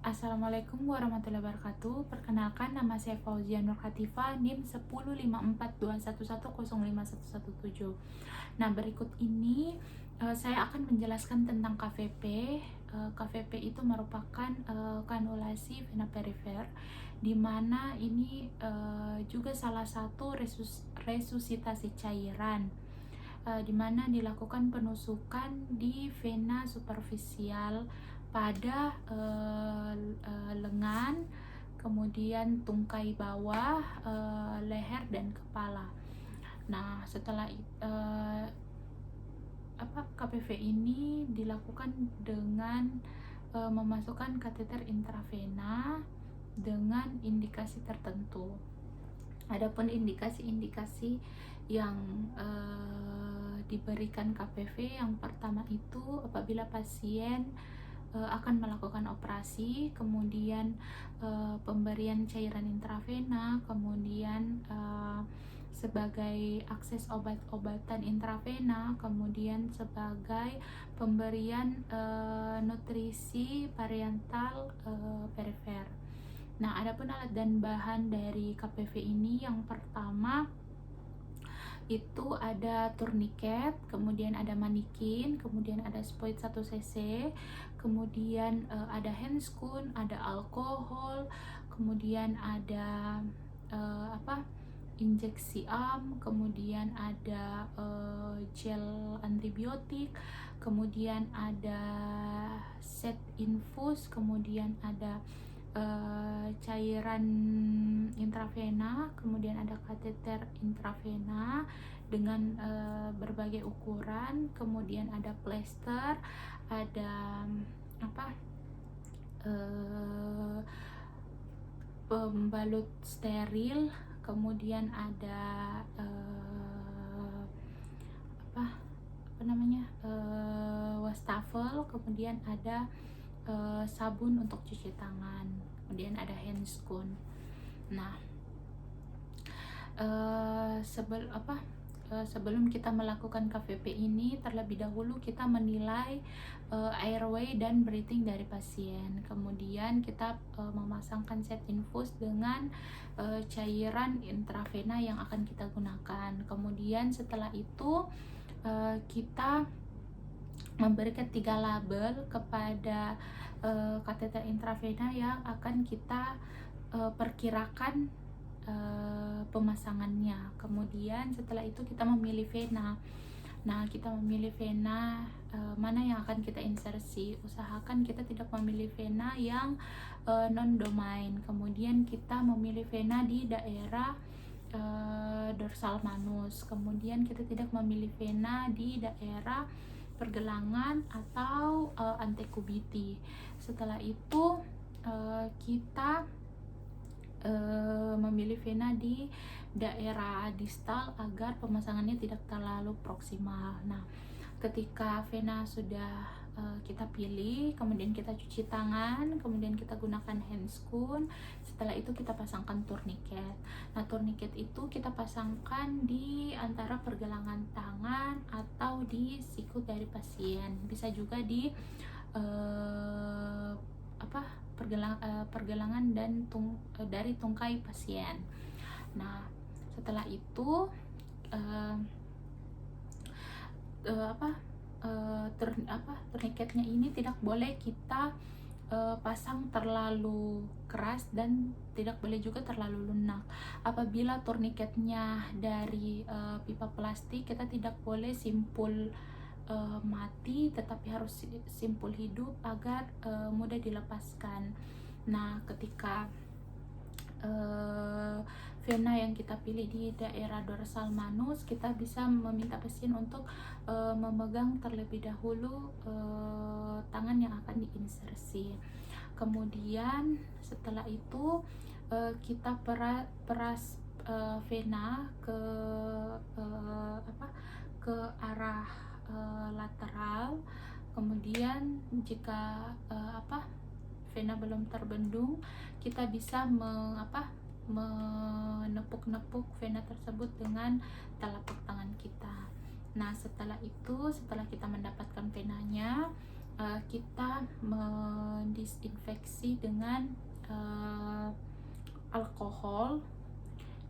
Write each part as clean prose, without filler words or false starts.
Assalamualaikum warahmatullahi wabarakatuh. Perkenalkan, nama saya Fauzia Nur Khatifah, NIM 105421105117. Nah, berikut ini saya akan menjelaskan tentang KVP. KVP itu merupakan kanulasi vena perifer, di mana ini juga salah satu resusitasi cairan, di mana dilakukan penusukan di vena superficial pada lengan, kemudian tungkai bawah, leher dan kepala. Nah, setelah KPV ini dilakukan dengan memasukkan kateter intravena dengan indikasi tertentu. Adapun indikasi-indikasi yang diberikan KPV, yang pertama itu apabila pasien akan melakukan operasi, kemudian pemberian cairan intravena, kemudian sebagai akses obat-obatan intravena, kemudian sebagai pemberian nutrisi parental perifer. Nah, adapun alat dan bahan dari KPV ini, yang pertama itu ada tourniquet, kemudian ada manikin, kemudian ada spoit 1 cc, kemudian ada handscoon, ada alkohol, kemudian ada injeksi kemudian ada gel antibiotik, kemudian ada set infus, kemudian ada cairan intravena, kemudian ada kateter intravena dengan berbagai ukuran, kemudian ada plester, ada pembalut steril, kemudian ada wastafel, kemudian ada sabun untuk cuci tangan, kemudian ada handscoon. Nah, sebelum kita melakukan KVP ini, terlebih dahulu kita menilai airway dan breathing dari pasien. Kemudian kita memasangkan set infus dengan cairan intravena yang akan kita gunakan. Kemudian setelah itu kita memberikan 3 label kepada kateter intravena yang akan kita perkirakan pemasangannya. Kemudian setelah itu kita memilih vena. Nah, kita memilih vena mana yang akan kita insersi. Usahakan kita tidak memilih vena yang non-domain. Kemudian kita memilih vena di daerah dorsal manus. Kemudian kita tidak memilih vena di daerah pergelangan atau antekubiti. Setelah itu kita memilih vena di daerah distal agar pemasangannya tidak terlalu proksimal. Nah, ketika vena sudah kita pilih, kemudian kita cuci tangan, kemudian kita gunakan handscoon. Setelah itu kita pasangkan tourniquet. Nah, tourniquet itu kita pasangkan di antara pergelangan tangan atau di sikut dari pasien. Bisa juga di pergelangan dan dari tungkai pasien. Nah, setelah itu tourniquetnya ini tidak boleh kita pasang terlalu keras dan tidak boleh juga terlalu lunak. Apabila tourniquetnya dari pipa plastik, kita tidak boleh simpul mati, tetapi harus simpul hidup agar mudah dilepaskan. Nah, ketika vena yang kita pilih di daerah dorsal manus, kita bisa meminta pasien untuk memegang terlebih dahulu tangan yang akan diinsersi. Kemudian setelah itu kita peras vena ke arah lateral. Kemudian jika vena belum terbendung, kita bisa menepuk-nepuk vena tersebut dengan telapak tangan kita. Nah, setelah itu, setelah kita mendapatkan venanya, kita mendisinfeksi dengan alkohol,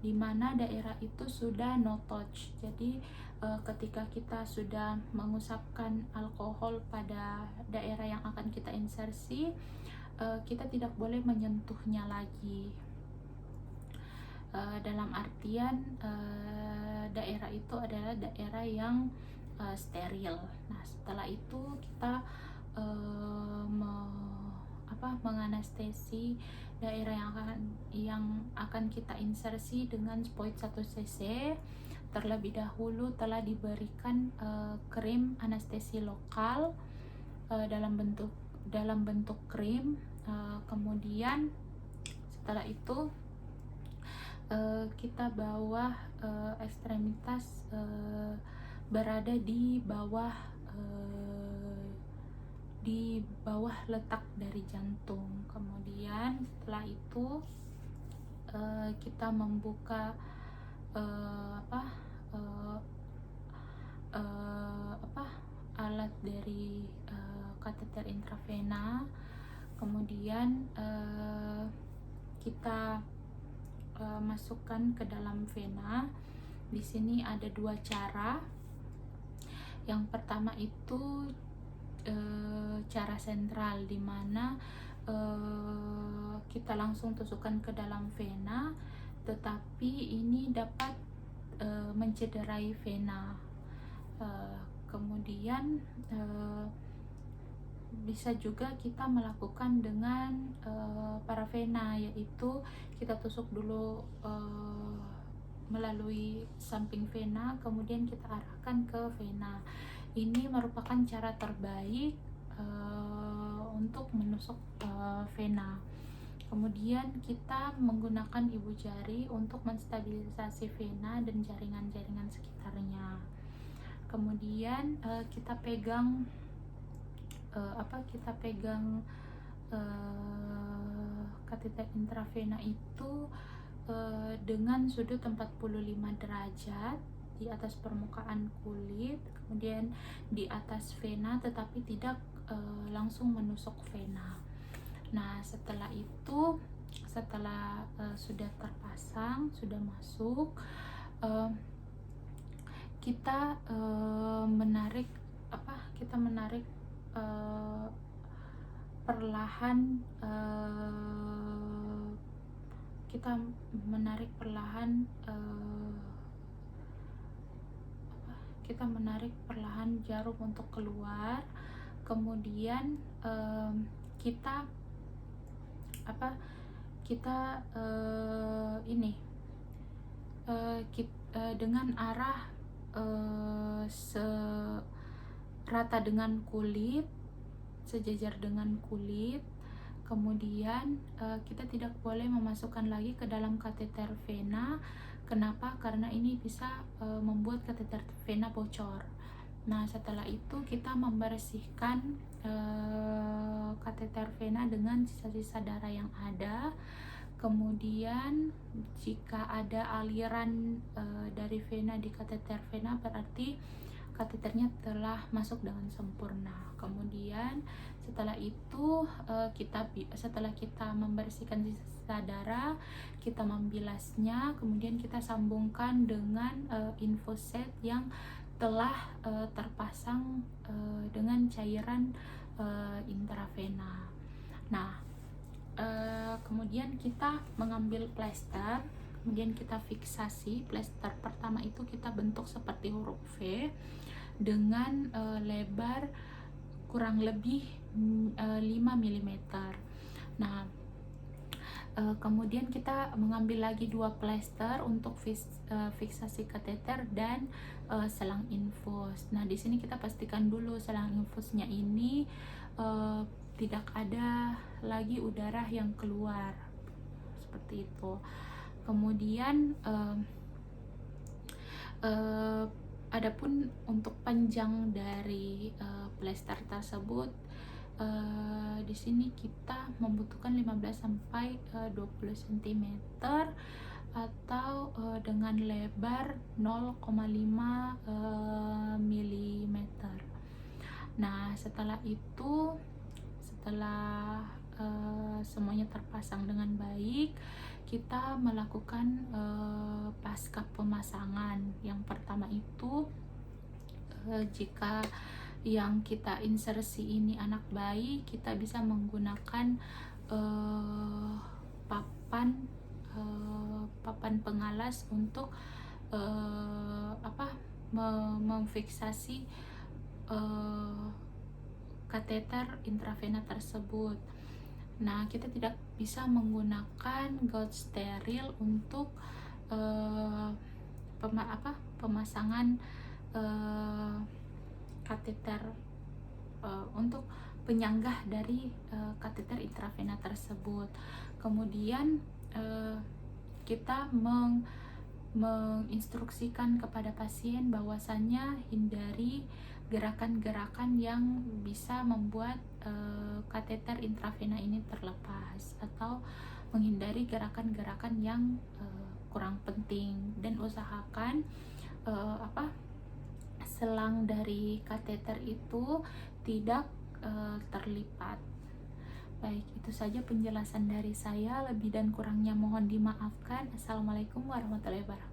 di mana daerah itu sudah no touch. Jadi ketika kita sudah mengusapkan alkohol pada daerah yang akan kita insersi, kita tidak boleh menyentuhnya lagi. Dalam artian daerah itu adalah daerah yang steril. Nah, setelah itu kita menganestesi daerah yang akan kita insersi dengan Spoit 1 cc. Terlebih dahulu telah diberikan krim anestesi lokal dalam bentuk krim. Kemudian setelah itu kita bawa ekstremitas berada di bawah letak dari jantung. Kemudian setelah itu kita membuka alat dari kateter intravena. Kemudian kita masukkan ke dalam vena. Di sini ada dua cara. Yang pertama itu cara sentral, di mana kita langsung tusukkan ke dalam vena, tetapi ini dapat mencederai vena. Kemudian bisa juga kita melakukan dengan paravena, yaitu kita tusuk dulu melalui samping vena, kemudian kita arahkan ke vena. Ini merupakan cara terbaik untuk menusuk vena. Kemudian kita menggunakan ibu jari untuk menstabilisasi vena dan jaringan-jaringan sekitarnya. Kemudian kita pegang kateter intravena itu dengan sudut 45 derajat di atas permukaan kulit, kemudian di atas vena, tetapi tidak langsung menusuk vena. Nah, setelah itu, setelah sudah terpasang, sudah masuk, kita menarik perlahan jarum untuk keluar. Kemudian kita dengan arah rata dengan kulit, sejajar dengan kulit. Kemudian kita tidak boleh memasukkan lagi ke dalam kateter vena. Kenapa? Karena ini bisa membuat kateter vena bocor. Nah, setelah itu kita membersihkan kateter vena dengan sisa-sisa darah yang ada. Kemudian jika ada aliran dari vena di kateter vena, berarti kateternya telah masuk dengan sempurna. Kemudian setelah itu setelah kita membersihkan sisa darah, kita membilasnya, kemudian kita sambungkan dengan infuset yang telah terpasang dengan cairan intravena. Nah, kemudian kita mengambil plester, kemudian kita fiksasi. Plester pertama itu kita bentuk seperti huruf V dengan lebar kurang lebih 5 mm. Nah, kemudian kita mengambil lagi 2 plester untuk fiksasi kateter dan selang infus. Nah, di sini kita pastikan dulu selang infusnya ini tidak ada lagi udara yang keluar, seperti itu. Kemudian adapun untuk panjang dari plester tersebut, di sini kita membutuhkan 15 sampai 20 cm atau dengan lebar 0,5 mm. Nah, setelah semuanya terpasang dengan baik, kita melakukan pasca pemasangan. Yang pertama itu, jika yang kita insersi ini anak bayi, kita bisa menggunakan eh, papan papan pengalas untuk memfiksasi eh, kateter intravena tersebut. Nah, kita tidak bisa menggunakan gauge steril untuk pemasangan kateter untuk penyanggah dari kateter intravena tersebut. Kemudian kita menginstruksikan kepada pasien bahwasannya hindari gerakan-gerakan yang bisa membuat kateter intravena ini terlepas, atau menghindari gerakan-gerakan yang kurang penting, dan usahakan selang dari kateter itu tidak terlipat. Baik, itu saja penjelasan dari saya. Lebih dan kurangnya mohon dimaafkan. Assalamualaikum warahmatullahi wabarakatuh.